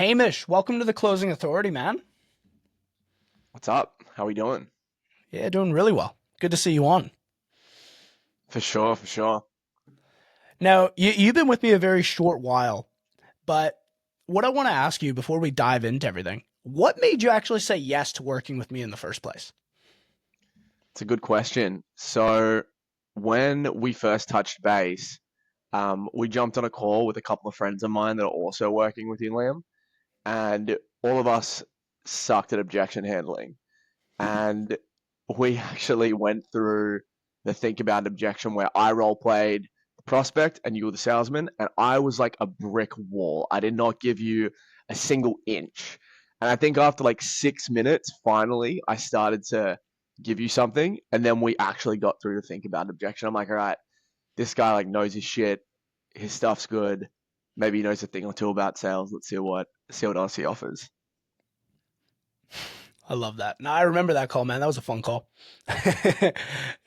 Hamish, welcome to the Closing Authority, man. What's up? How we doing? Yeah, doing really well. Good to see you on. For sure, for sure. Now, you've been with me a very short while, but what I want to ask you before we dive into everything, what made you actually say yes to working with me in the first place? It's a good question. So when we first touched base, we jumped on a call with a couple of friends of mine that are also working with you, Liam, and all of us sucked at objection handling. And we actually went through the think about objection where I role played the prospect and you were the salesman, and I was like a brick wall. I did not give you a single inch. And I think after like 6 minutes, finally, I started to give you something, and then we actually got through to think about objection. I'm like, all right, this guy like knows his shit. His stuff's good. Maybe he knows a thing or two about sales. Let's see what else he offers. I love that. Now, I remember that call, man. That was a fun call.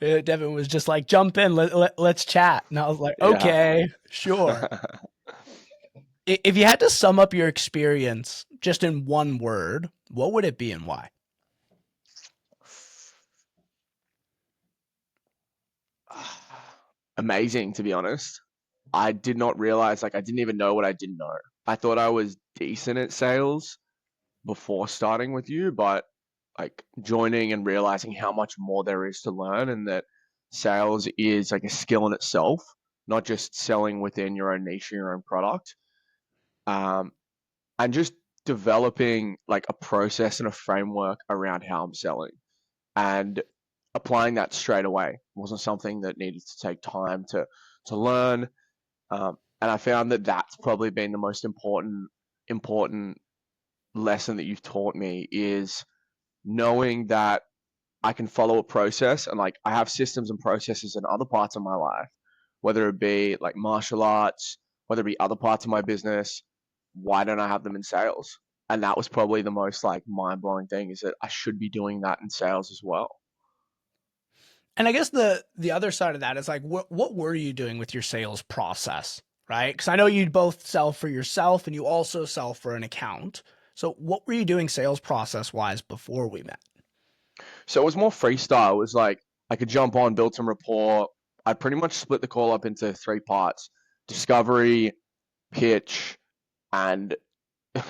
Devin was just like, jump in, let's chat. And I was like, Yeah. okay, sure. If you had to sum up your experience just in one word, what would it be and why? Amazing, to be honest. I did not realize, like, I didn't even know what I didn't know. I thought I was decent at sales before starting with you, but like joining and realizing how much more there is to learn and that sales is like a skill in itself, not just selling within your own niche or your own product. Um, and just developing like a process and a framework around how I'm selling and applying that straight away. It wasn't something that needed to take time to learn. And I found that that's probably been the most important lesson that you've taught me is knowing that I can follow a process and like I have systems and processes in other parts of my life, whether it be like martial arts, whether it be other parts of my business. Why don't I have them in sales? And that was probably the most like mind blowing thing is that I should be doing that in sales as well. And I guess the other side of that is like, what were you doing with your sales process, right? Because I know you both sell for yourself and you also sell for an account. So what were you doing sales process wise before we met? So it was more freestyle. It was like I could jump on, build some rapport. I pretty much split the call up into three parts: discovery, pitch, and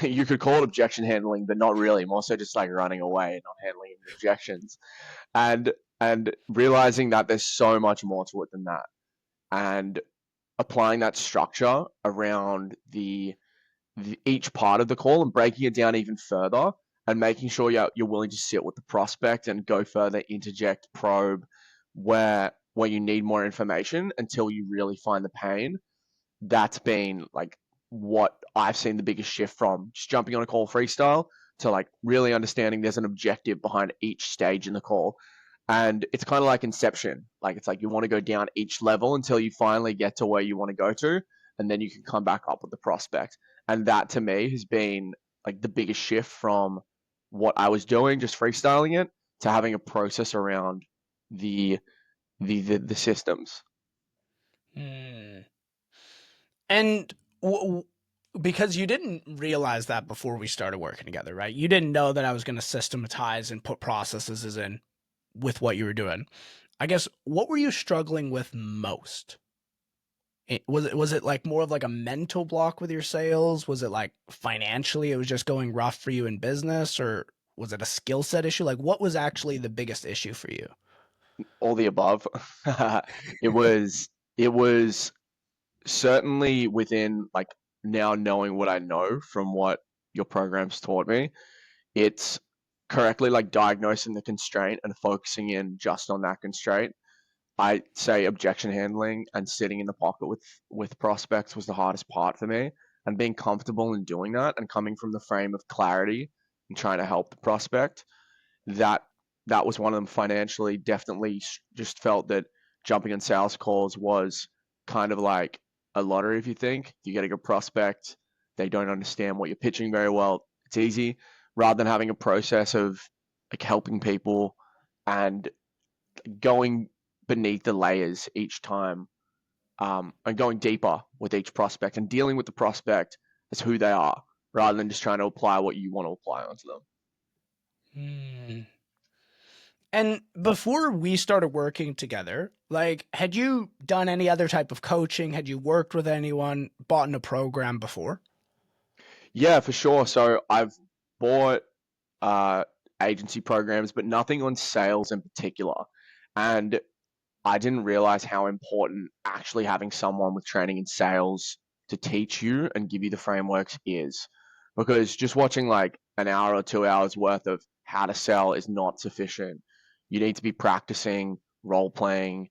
you could call it objection handling, but not really. More so just like running away and not handling any objections. And and realizing that there's so much more to it than that. And applying that structure around each part of the call and breaking it down even further and making sure you're willing to sit with the prospect and go further, interject, probe where you need more information until you really find the pain. That's been like what I've seen the biggest shift from just jumping on a call freestyle to like really understanding there's an objective behind each stage in the call. And it's kind of like Inception. Like it's like you want to go down each level until you finally get to where you want to go to, and then you can come back up with the prospect. And that to me has been like the biggest shift from what I was doing, just freestyling it, to having a process around the the systems. Hmm. And because you didn't realize that before we started working together, right? You didn't know that I was going to systematize and put processes in with what you were doing. I guess what were you struggling with most? Was it like more of like a mental block with your sales? Was it like financially it was just going rough for you in business, or was it a skill set issue? Like what was actually the biggest issue for you? All the above. It was certainly within like now knowing what I know from what your programs taught me. It's correctly like diagnosing the constraint and focusing in just on that constraint. I say objection handling and sitting in the pocket with prospects was the hardest part for me, and being comfortable in doing that and coming from the frame of clarity and trying to help the prospect. That that was one of them. Financially, definitely just felt that jumping on sales calls was kind of like a lottery. If you think you get a good prospect, they don't understand what you're pitching very well. It's easy rather than having a process of like helping people and going beneath the layers each time, and going deeper with each prospect and dealing with the prospect as who they are rather than just trying to apply what you want to apply onto them. Hmm. And before we started working together, like, had you done any other type of coaching? Had you worked with anyone, bought in a program before? Yeah, for sure. So I've bought uh, agency programs, but nothing on sales in particular. And I didn't realize how important actually having someone with training in sales to teach you and give you the frameworks is. Because just watching like an hour or 2 hours worth of how to sell is not sufficient. You need to be practicing, role playing,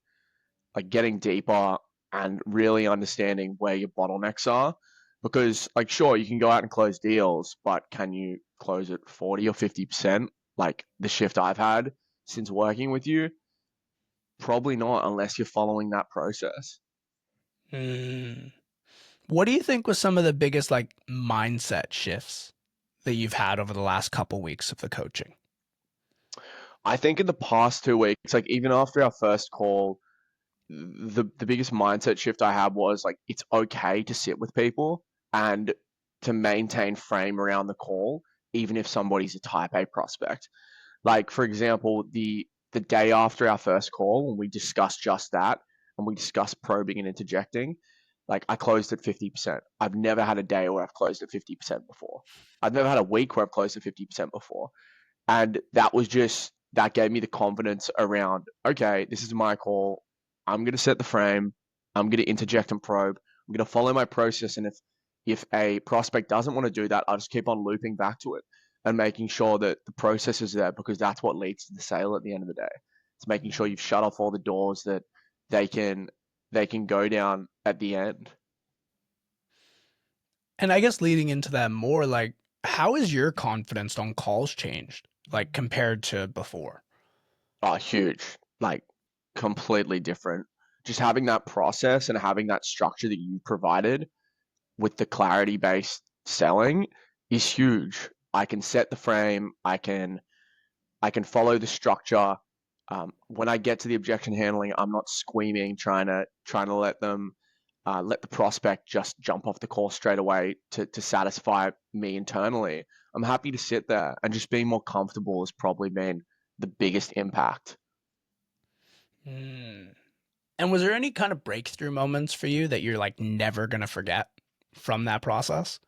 like getting deeper and really understanding where your bottlenecks are. Because like sure, you can go out and close deals, but can you close at 40 or 50%? Like the shift I've had since working with you, probably not unless you're following that process. Hmm. What do you think was some of the biggest like mindset shifts that you've had over the last couple weeks of the coaching? I think in the past 2 weeks, like even after our first call, the biggest mindset shift I had was like it's okay to sit with people and to maintain frame around the call, even if somebody's a type A prospect. Like for example, the day after our first call, when we discussed just that and we discussed probing and interjecting, like I closed at 50%. I've never had a day where I've closed at 50% before. I've never had a week where I've closed at 50% before. And that was just that gave me the confidence around, okay, this is my call. I'm gonna set the frame. I'm gonna interject and probe. I'm gonna follow my process. And if a prospect doesn't want to do that, I'll just keep on looping back to it and making sure that the process is there because that's what leads to the sale at the end of the day. It's making sure you've shut off all the doors that they can they can go down at the end. And I guess leading into that more, like, how has your confidence on calls changed, like, compared to before? Oh, huge. Like completely different. Just having that process and having that structure that you provided with the clarity based selling is huge. I can set the frame. I can follow the structure. When I get to the objection handling, I'm not screaming, trying to let the prospect just jump off the call straight away to satisfy me internally. I'm happy to sit there and just being more comfortable has probably been the biggest impact. Hmm. And was there any kind of breakthrough moments for you that you're like never gonna forget from that process?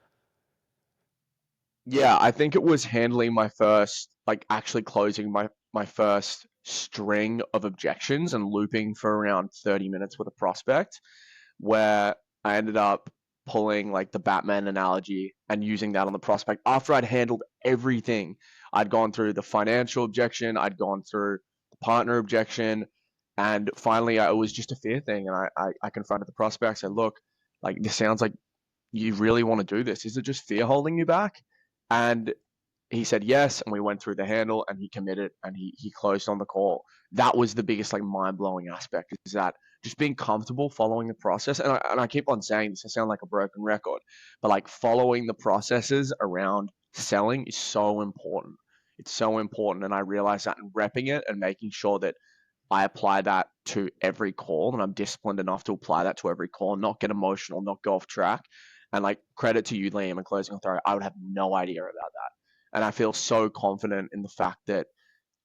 Yeah, I think it was handling my first, like actually closing my first string of objections and looping for around 30 minutes with a prospect, where I ended up pulling like the Batman analogy and using that on the prospect after I'd handled everything. I'd gone through the financial objection, I'd gone through the partner objection, and finally it was just a fear thing. And I confronted the prospect, said, look, like this sounds like you really want to do this. Is it just fear holding you back? And he said yes, and we went through the handle, and he committed, and he closed on the call. That was the biggest like mind blowing aspect is that just being comfortable following the process. And I keep on saying this, I sound like a broken record, but like following the processes around selling is so important. It's so important, and I realized that in repping it and making sure that I apply that to every call, and I'm disciplined enough to apply that to every call, and not get emotional, not go off track. And like credit to you, Liam, and closing authority, I would have no idea about that. And I feel so confident in the fact that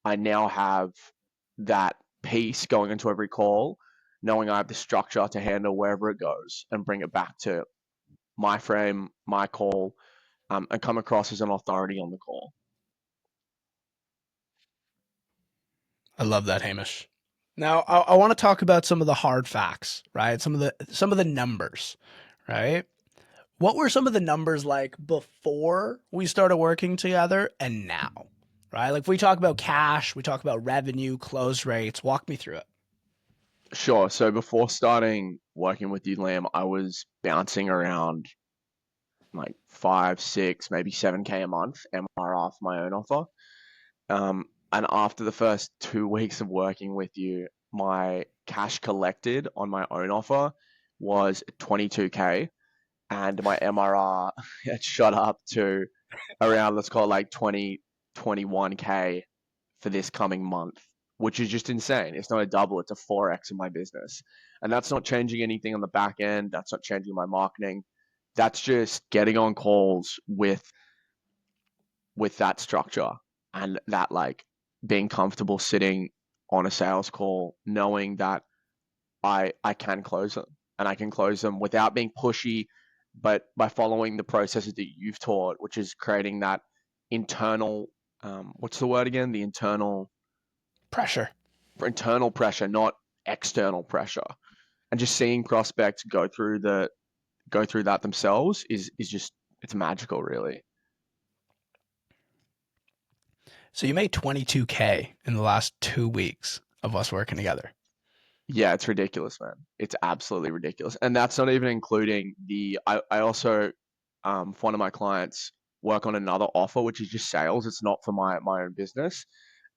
I now have that piece going into every call, knowing I have the structure to handle wherever it goes and bring it back to my frame, my call, and come across as an authority on the call. I love that, Hamish. Now, I want to talk about some of the hard facts, right? Some of the numbers, right? What were some of the numbers like before we started working together and now? Right? Like if we talk about cash, we talk about revenue, close rates. Walk me through it. Sure. So before starting working with you, Liam, I was bouncing around like 5, 6, maybe 7K a month MRR for my own offer. And after the first 2 weeks of working with you, my cash collected on my own offer was 22K, and my MRR had shot up to around, let's call it like 20, 21K for this coming month, which is just insane. It's not a double, it's a 4X in my business. And that's not changing anything on the back end. That's not changing my marketing. that's just getting on calls with that structure and that like being comfortable sitting on a sales call, knowing that I can close them and I can close them without being pushy, but by following the processes that you've taught, which is creating that internal, what's the word again? The Pressure. internal pressure, not external pressure. And just seeing prospects go through that themselves is just it's magical, really. So you made 22K in the last 2 weeks of us working together. Yeah, it's ridiculous, man. It's absolutely ridiculous. And that's not even including I also for one of my clients work on another offer which is just sales. It's not for my own business.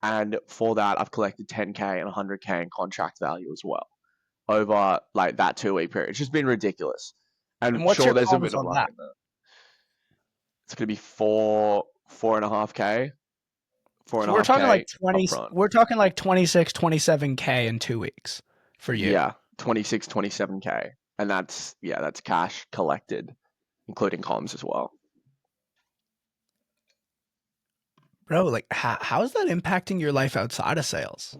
And for that I've collected 10K and 100K in contract value as well over like that 2 week period. It's just been ridiculous. And And what's sure your there's a bit comms of on luck that? in there. It's gonna be four and a half K, four and So a half K upfront. we're talking like 26, 27K in 2 weeks for you. Yeah, 26, 27K. And that's cash collected, including comms as well. Bro, like how is that impacting your life outside of sales?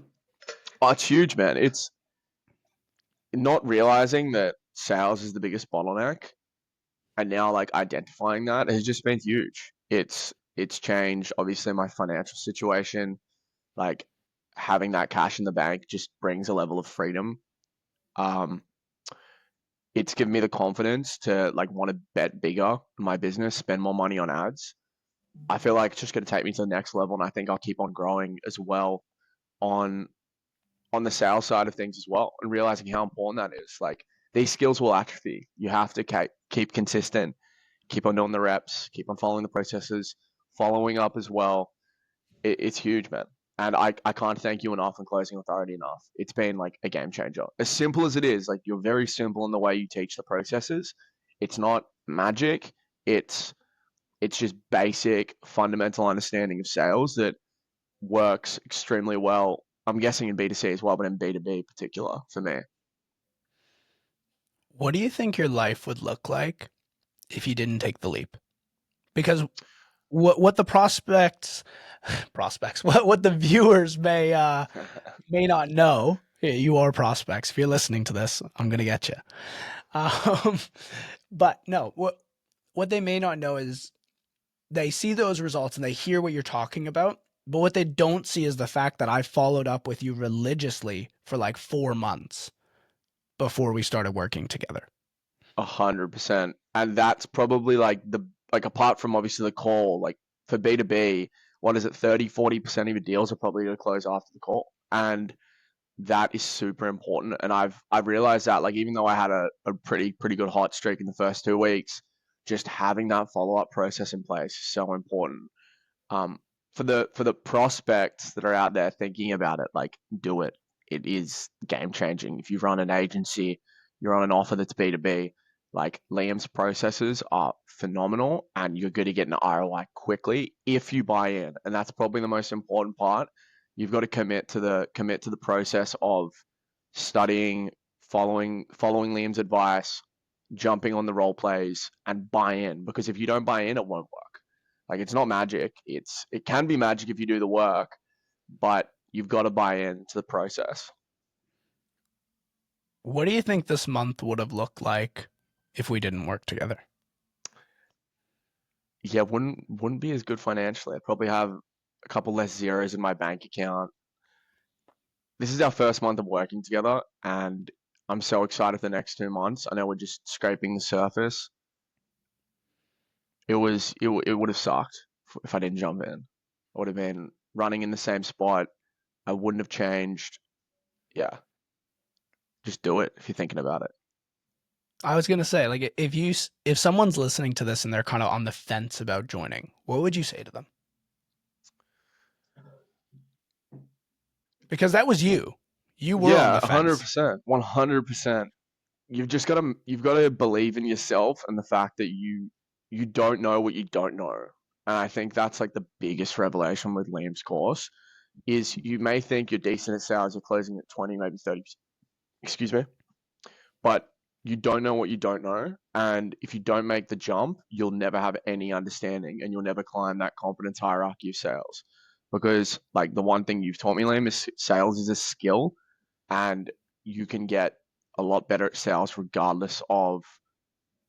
Oh, it's huge, man. It's not realizing that sales is the biggest bottleneck and now like identifying that has just been huge. It's changed obviously my financial situation. Like having that cash in the bank just brings a level of freedom. Um, it's given me the confidence to like want to bet bigger in my business, spend more money on ads. I feel like it's just going to take me to the next level, and I think I'll keep on growing as well on on the sales side of things as well, and realizing how important that is. Like these skills will atrophy. You have to keep consistent, keep on doing the reps, keep on following the processes, following up as well. It's huge, man. And I can't thank you enough and closing authority enough. It's been like a game changer. As simple as it is, like you're very simple in the way you teach the processes. It's not magic. It's it's just basic fundamental understanding of sales that works extremely well. I'm guessing in B2C as well, but in B2B particular for me. What do you think your life would look like if you didn't take the leap? Because what the prospects what the viewers may not know, you are prospects. If you're listening to this, I'm gonna get you. Um, but no, what they may not know is they see those results and they hear what you're talking about, but what they don't see is the fact that I followed up with you religiously for like 4 months before we started working together. 100%. And that's probably like like apart from obviously the call, like for B2B, what is it, 30, 40% of your deals are probably going to close after the call. And that is super important. And I've realized that like even though I had a pretty good hot streak in the first 2 weeks, just having that follow-up process in place is so important. Um, for the prospects that are out there thinking about it, like do it. It is game changing. If you run an agency, you're on an offer that's B2B, like Liam's processes are phenomenal and you're going to get an ROI quickly if you buy in. And that's probably the most important part. You've got to commit to the process of studying, following Liam's advice, jumping on the role plays and buy in because if you don't buy in, it won't work. Like it's not magic. It can be magic if you do the work, but you've got to buy into the process. What do you think this month would have looked like if we didn't work together? Yeah, wouldn't be as good financially. I'd probably have a couple less zeros in my bank account. This is our first month of working together, and I'm so excited for the next 2 months. I know we're just scraping the surface. It would have sucked if I didn't jump in. I would have been running in the same spot. I wouldn't have changed. Yeah, just do it if you're thinking about it. I was gonna say, like, if someone's listening to this and they're kind of on the fence about joining, what would you say to them? Because that was you. You were on Yeah, the fence. 100%, 100%. You've got to believe in yourself and the fact that you don't know what you don't know. And I think that's like the biggest revelation with Liam's course is you may think you're decent at sales, you're closing at 20, maybe 30, excuse me, but you don't know what you don't know. And if you don't make the jump, you'll never have any understanding and you'll never climb that confidence hierarchy of sales. Because like the one thing you've taught me, Liam, is sales is a skill and you can get a lot better at sales regardless of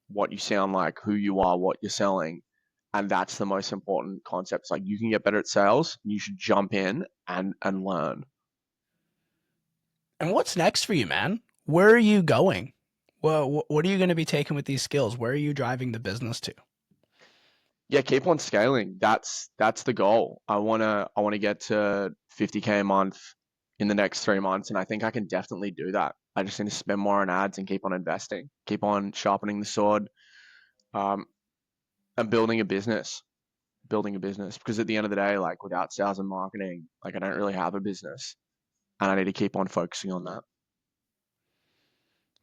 what you sound like, who you are, what you're selling. And that's the most important concept. It's like you can get better at sales, you should jump in and learn. And what's next for you, man? Where are you going? Well, what are you going to be taking with these skills? Where are you driving the business to? Yeah, keep on scaling. That's the goal. I wanna get to 50K a month in the next 3 months, and I think I can definitely do that. I just need to spend more on ads and keep on investing, keep on sharpening the sword, um, and building a business. Because at the end of the day, like without sales and marketing, like I don't really have a business, and I need to keep on focusing on that.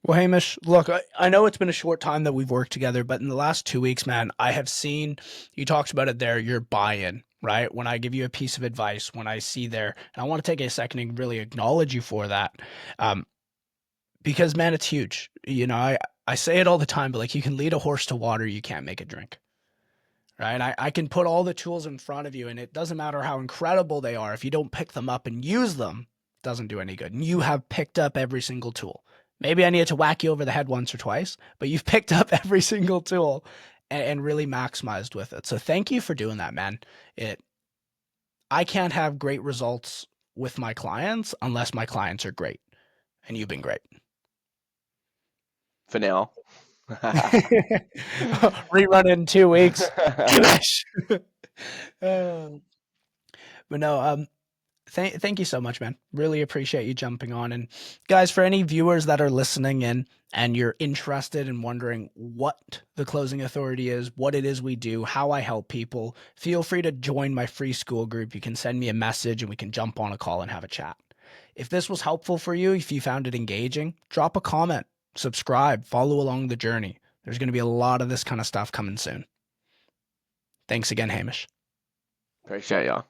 Well, Hamish, look, I know it's been a short time that we've worked together, but in the last 2 weeks, man, I have seen you talked about it there, your buy in, right? When I give you a piece of advice, when I see there, and I want to take a second and really acknowledge you for that. Um, because, man, it's huge. I say it all the time, but like you can lead a horse to water, you can't make it drink. Right. I can put all the tools in front of you, and it doesn't matter how incredible they are. If you don't pick them up and use them, it doesn't do any good. And you have picked up every single tool. Maybe I needed to whack you over the head once or twice, but you've picked up every single tool and really maximized with it. So thank you for doing that, man. It I can't have great results with my clients unless my clients are great. And you've been great. For now. Rerun in 2 weeks. Finish. Um, but no, thank you so much, man. Really appreciate you jumping on. And guys, for any viewers that are listening in and you're interested in wondering what the Closing Authority is, what it is we do, how I help people, feel free to join my free school group. You can send me a message and we can jump on a call and have a chat. If this was helpful for you, if you found it engaging, drop a comment, subscribe, follow along the journey. There's going to be a lot of this kind of stuff coming soon. Thanks again, Hamish. Appreciate ya.